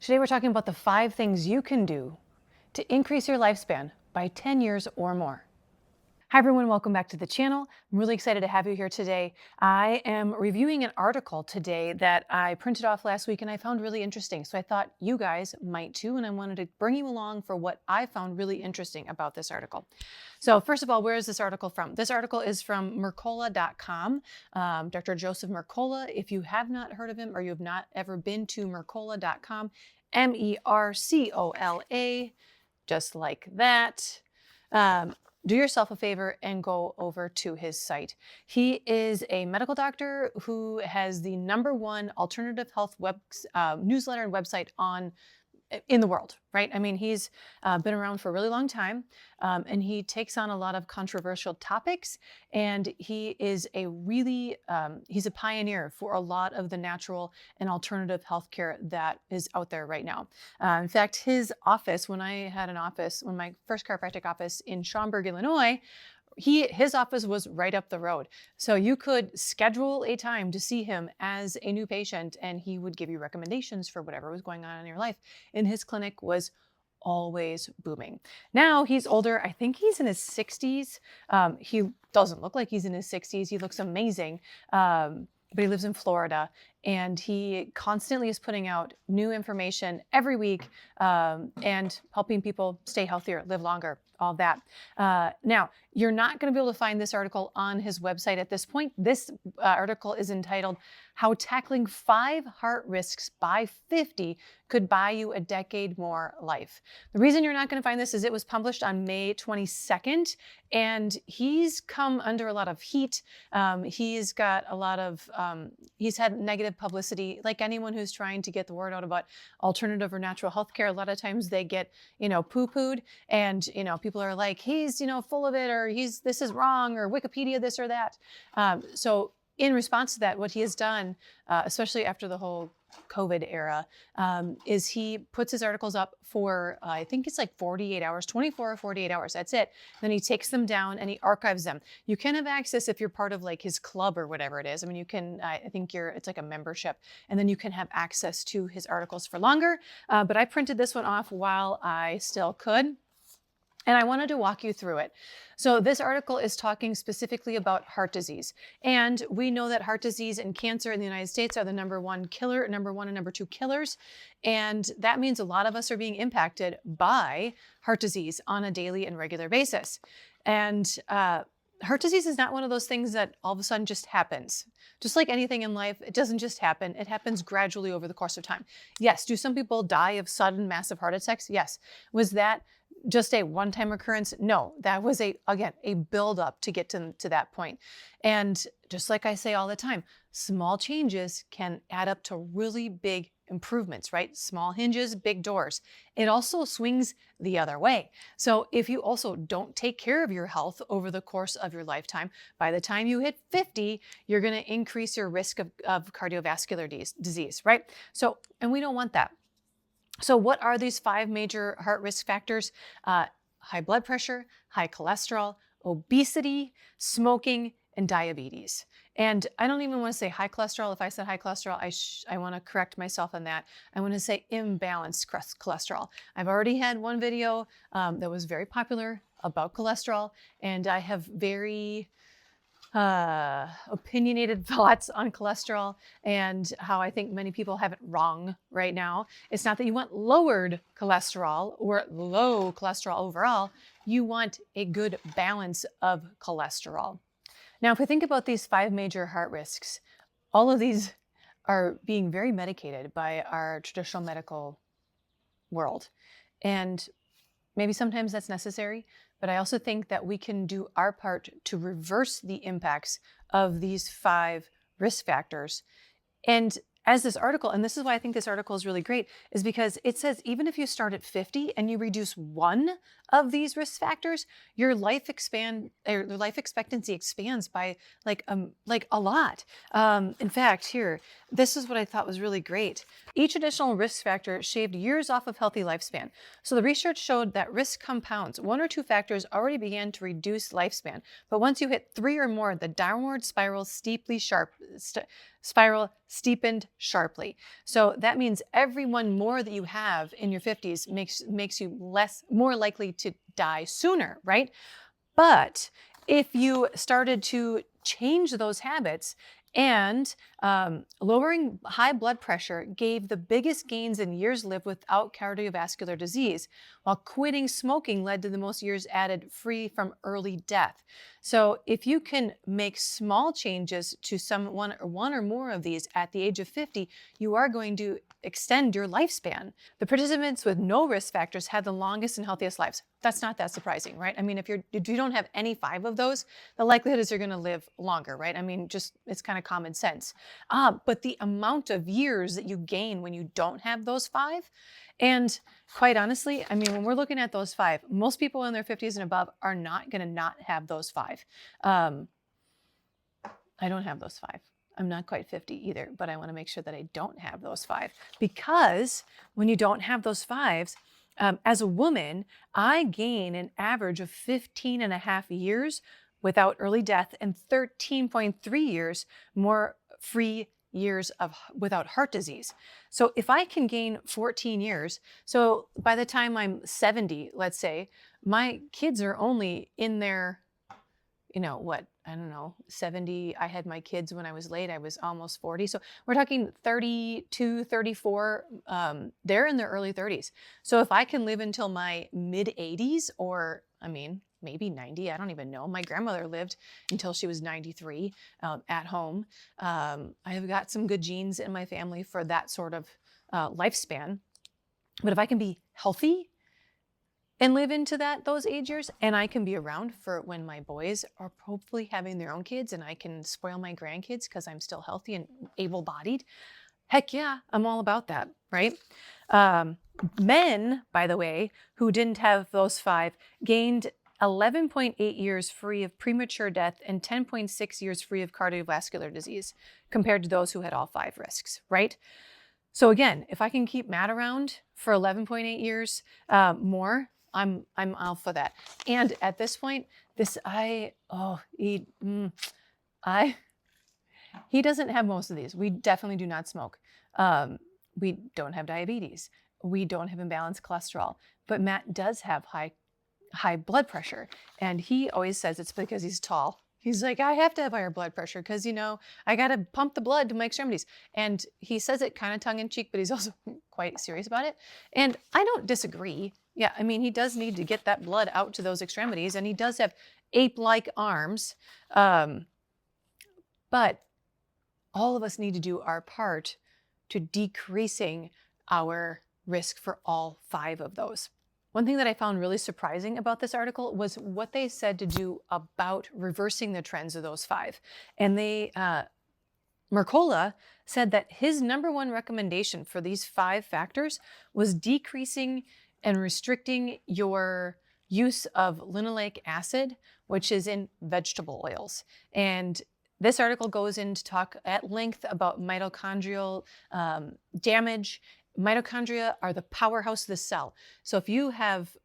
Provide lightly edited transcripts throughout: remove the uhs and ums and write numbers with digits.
Today we're talking about the 5 things you can do to increase your lifespan by 10 years or more. Hi everyone, welcome back to the channel. I'm really excited to have you here today. I am reviewing an article today that I printed off last week and I found really interesting. So I thought you guys might too, and I wanted to bring you along for what I found really interesting about this article. So first of all, where is this article from? This article is from Mercola.com. Dr. Joseph Mercola. If you have not heard of him or you have not ever been to Mercola.com, Mercola, just like that. Do yourself a favor and go over to his site. He is a medical doctor who has the #1 alternative health newsletter and website in the world, right? I mean, he's been around for a really long time, and he takes on a lot of controversial topics, and he is he's a pioneer for a lot of the natural and alternative healthcare that is out there right now. In fact, his office, when my first chiropractic office in Schaumburg, Illinois, his office was right up the road. So you could schedule a time to see him as a new patient and he would give you recommendations for whatever was going on in your life. And his clinic was always booming. Now he's older. I think he's in his 60s. He doesn't look like he's in his 60s. He looks amazing. But he lives in Florida and he constantly is putting out new information every week and helping people stay healthier, live longer, all that. Now, you're not going to be able to find this article on his website at this point. This article is entitled How Tackling 5 Heart Risks by 50 Could Buy You a Decade More Life. The reason you're not going to find this is it was published on May 22nd, and he's come under a lot of heat. He's got a lot of, he's had negative publicity. Like anyone who's trying to get the word out about alternative or natural healthcare, a lot of times they get, poo-pooed, and, people are like, he's, full of it, or this is wrong, or Wikipedia this or that. So in response to that, what he has done, especially after the whole COVID era, is he puts his articles up for, I think it's like 48 hours, 24 or 48 hours. That's it. Then he takes them down and he archives them. You can have access if you're part of like his club or whatever it is. I mean, you can, I think it's like a membership, and then you can have access to his articles for longer. But I printed this one off while I still could. And I wanted to walk you through it. So this article is talking specifically about heart disease. And we know that heart disease and cancer in the United States are the #1 killer, #1 and #2 killers. And that means a lot of us are being impacted by heart disease on a daily and regular basis. And heart disease is not one of those things that all of a sudden just happens. Just like anything in life, it doesn't just happen. It happens gradually over the course of time. Yes, do some people die of sudden massive heart attacks? Yes. Was that just a one-time occurrence? No, that was a build-up to get to that point. And just like I say all the time, small changes can add up to really big improvements, right? Small hinges, big doors. It also swings the other way. So if you also don't take care of your health over the course of your lifetime, by the time you hit 50, you're going to increase your risk of cardiovascular disease, right? So, and we don't want that. So what are these 5 major heart risk factors? High blood pressure, high cholesterol, obesity, smoking, and diabetes. And I don't even want to say high cholesterol. If I said high cholesterol, I want to correct myself on that. I want to say imbalanced cholesterol. I've already had one video that was very popular about cholesterol, and I have very opinionated thoughts on cholesterol and how I think many people have it wrong right now. It's not that you want lowered cholesterol or low cholesterol overall. You want a good balance of cholesterol. Now, if we think about these 5 major heart risks, all of these are being very medicated by our traditional medical world. And maybe sometimes that's necessary, but I also think that we can do our part to reverse the impacts of these 5 risk factors. And as this article, and this is why I think this article is really great, is because it says even if you start at 50 and you reduce one of these risk factors, your life expectancy expands by like a lot. In fact, here, this is what I thought was really great. Each additional risk factor shaved years off of healthy lifespan. So the research showed that risk compounds. One or two factors already began to reduce lifespan, but once you hit three or more, the downward spiral steepened sharply. So that means every one more that you have in your 50s makes you more likely to die sooner, right? But if you started to change those habits, and lowering high blood pressure gave the biggest gains in years lived without cardiovascular disease, while quitting smoking led to the most years added free from early death. So if you can make small changes to one or more of these at the age of 50, you are going to extend your lifespan. The participants with no risk factors had the longest and healthiest lives. That's not that surprising, right? I mean, if you don't have any 5 of those, the likelihood is you're going to live longer, right? I mean, just it's kind of common sense. But the amount of years that you gain when you don't have those 5, and quite honestly, I mean, when we're looking at those 5, most people in their 50s and above are not going to not have those 5. I don't have those 5. I'm not quite 50 either, but I want to make sure that I don't have those 5, because when you don't have those 5s, as a woman, I gain an average of 15 and a half years without early death and 13.3 years more free years without heart disease. So if I can gain 14 years, so by the time I'm 70, let's say, my kids are only in their, I don't know, 70. I had my kids when I was late. I was almost 40. So we're talking 32, 34. They're in their early 30s. So if I can live until my mid 80s, or maybe 90, I don't even know. My grandmother lived until she was 93 at home. I have got some good genes in my family for that sort of lifespan. But if I can be healthy and live into those age years, and I can be around for when my boys are hopefully having their own kids, and I can spoil my grandkids because I'm still healthy and able-bodied, heck yeah, I'm all about that, right? Men, by the way, who didn't have those 5 gained 11.8 years free of premature death and 10.6 years free of cardiovascular disease compared to those who had all 5 risks, right? So again, if I can keep Matt around for 11.8 years more, I'm all for that. And at this point, he doesn't have most of these. We definitely do not smoke. We don't have diabetes. We don't have imbalanced cholesterol. But Matt does have high blood pressure, and he always says it's because he's tall. He's like, I have to have higher blood pressure because, I got to pump the blood to my extremities. And he says it kind of tongue in cheek, but he's also quite serious about it. And I don't disagree. Yeah, I mean, he does need to get that blood out to those extremities, and he does have ape-like arms. But all of us need to do our part to decreasing our risk for all 5 of those. One thing that I found really surprising about this article was what they said to do about reversing the trends of those 5. And Mercola said that his number one recommendation for these 5 factors was decreasing and restricting your use of linoleic acid, which is in vegetable oils. And this article goes in to talk at length about mitochondrial damage. Mitochondria are the powerhouse of the cell. So if you have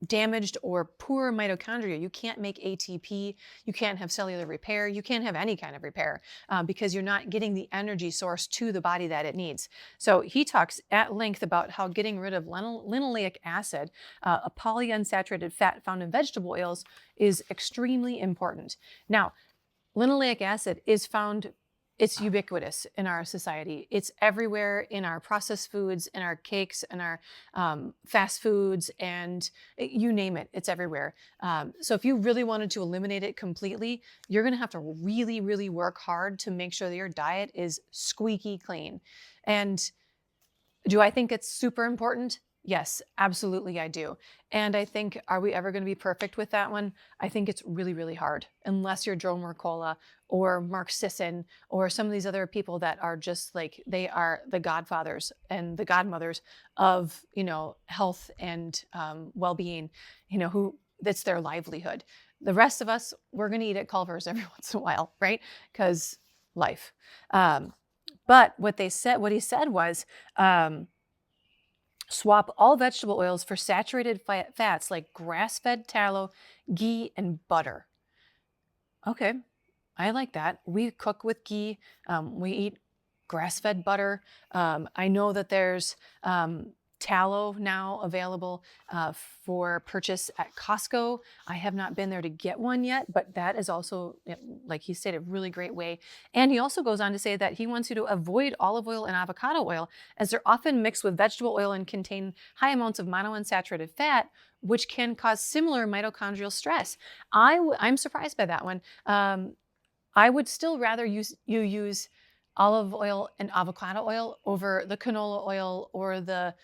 damaged or poor mitochondria, you can't make ATP, you can't have cellular repair, you can't have any kind of repair because you're not getting the energy source to the body that it needs. So he talks at length about how getting rid of linoleic acid, a polyunsaturated fat found in vegetable oils, is extremely important. Now, linoleic acid is found, it's ubiquitous in our society. It's everywhere in our processed foods, in our cakes, in our fast foods, and you name it, it's everywhere. So if you really wanted to eliminate it completely, you're gonna have to really, really work hard to make sure that your diet is squeaky clean. And do I think it's super important? Yes, absolutely I do. And I think, are we ever going to be perfect with that one? I think it's really, really hard, unless you're Joe Mercola or Mark Sisson or some of these other people that are just like, they are the godfathers and the godmothers of, health and well-being, who that's their livelihood. The rest of us, we're going to eat at Culver's every once in a while, right? Because life. But what he said was, swap all vegetable oils for saturated fats like grass-fed tallow, ghee, and butter. Okay, I like that. We cook with ghee. We eat grass-fed butter. I know that there's tallow now available for purchase at Costco. I have not been there to get one yet, but that is also, like he said, a really great way. And he also goes on to say that he wants you to avoid olive oil and avocado oil, as they're often mixed with vegetable oil and contain high amounts of monounsaturated fat, which can cause similar mitochondrial stress. I'm surprised by that one. I would still rather you use olive oil and avocado oil over the canola oil or the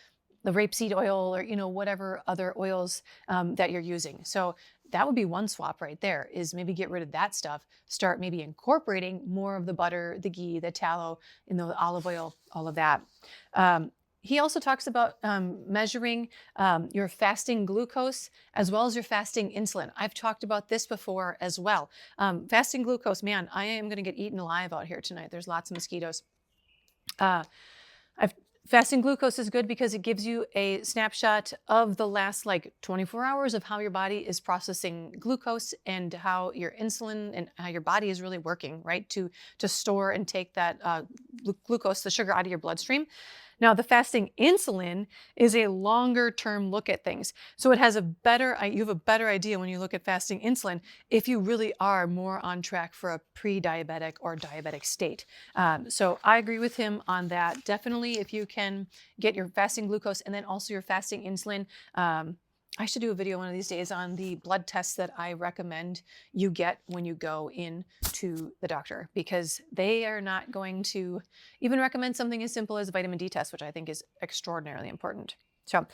rapeseed oil, or whatever other oils that you're using. So that would be one swap right there, is maybe get rid of that stuff. Start maybe incorporating more of the butter, the ghee, the tallow, the olive oil, all of that. He also talks about measuring your fasting glucose as well as your fasting insulin. I've talked about this before as well. Fasting glucose, man, I am going to get eaten alive out here tonight. There's lots of mosquitoes. Fasting glucose is good because it gives you a snapshot of the last 24 hours of how your body is processing glucose and how your insulin and how your body is really working, right? To store and take that glucose, the sugar, out of your bloodstream. Now, the fasting insulin is a longer term look at things. So you have a better idea when you look at fasting insulin if you really are more on track for a pre-diabetic or diabetic state. So I agree with him on that. Definitely, if you can get your fasting glucose and then also your fasting insulin. I should do a video one of these days on the blood tests that I recommend you get when you go in to the doctor, because they are not going to even recommend something as simple as a vitamin D test, which I think is extraordinarily important. So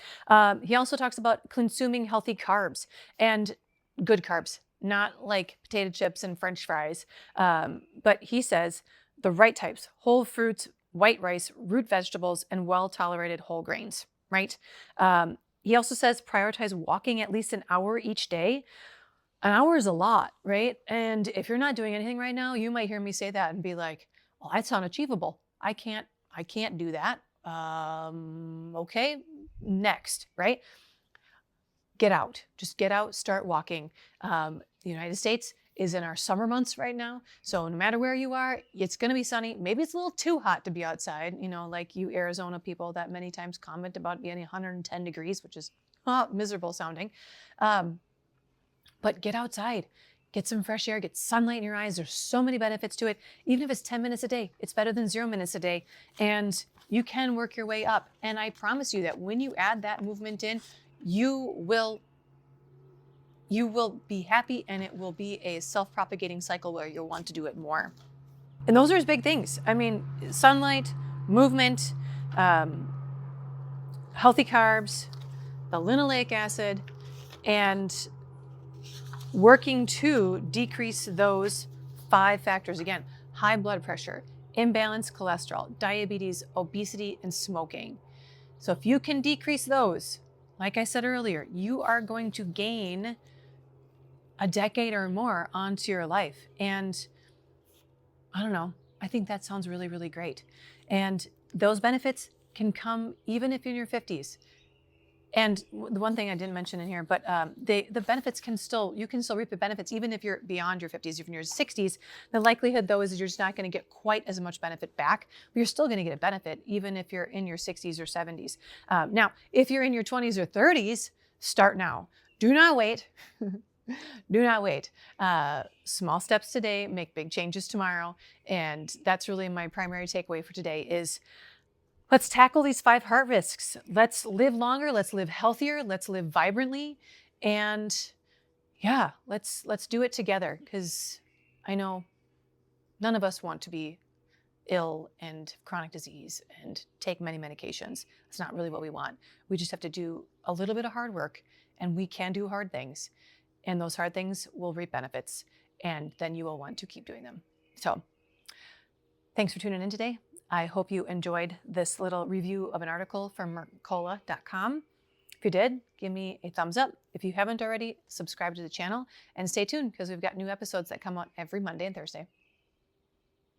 he also talks about consuming healthy carbs and good carbs, not like potato chips and French fries. But he says the right types: whole fruits, white rice, root vegetables, and well-tolerated whole grains, right? He also says prioritize walking at least an hour each day. An hour is a lot, right? And if you're not doing anything right now, you might hear me say that and be like, well, that's unachievable. I can't do that. Okay, next, right? Get out. Just get out, start walking. The United States is in our summer months right now. So no matter where you are, it's going to be sunny. Maybe it's a little too hot to be outside, like you Arizona people that many times comment about being 110 degrees, which is miserable sounding. But get outside, get some fresh air, get sunlight in your eyes. There's so many benefits to it. Even if it's 10 minutes a day, it's better than 0 minutes a day. And you can work your way up. And I promise you that when you add that movement in, you will be happy, and it will be a self-propagating cycle where you'll want to do it more. And those are his big things. I mean, sunlight, movement, healthy carbs, the linoleic acid, and working to decrease those 5 factors. Again, high blood pressure, imbalanced cholesterol, diabetes, obesity, and smoking. So if you can decrease those, like I said earlier, you are going to gain a decade or more onto your life. And I don't know, I think that sounds really, really great. And those benefits can come even if you're in your 50s. And the one thing I didn't mention in here, but the benefits you can still reap the benefits even if you're beyond your 50s. If you're in your 60s, the likelihood though is you're just not going to get quite as much benefit back, but you're still going to get a benefit even if you're in your 60s or 70s. Now, if you're in your 20s or 30s, start now. Do not wait. Do not wait. Small steps today make big changes tomorrow. And that's really my primary takeaway for today is let's tackle these 5 heart risks. Let's live longer. Let's live healthier. Let's live vibrantly. And yeah, let's do it together, because I know none of us want to be ill and chronic disease and take many medications. That's not really what we want. We just have to do a little bit of hard work, and we can do hard things. And those hard things will reap benefits, and then you will want to keep doing them. So thanks for tuning in today. I hope you enjoyed this little review of an article from Mercola.com. If you did, give me a thumbs up. If you haven't already, subscribe to the channel and stay tuned, because we've got new episodes that come out every Monday and Thursday.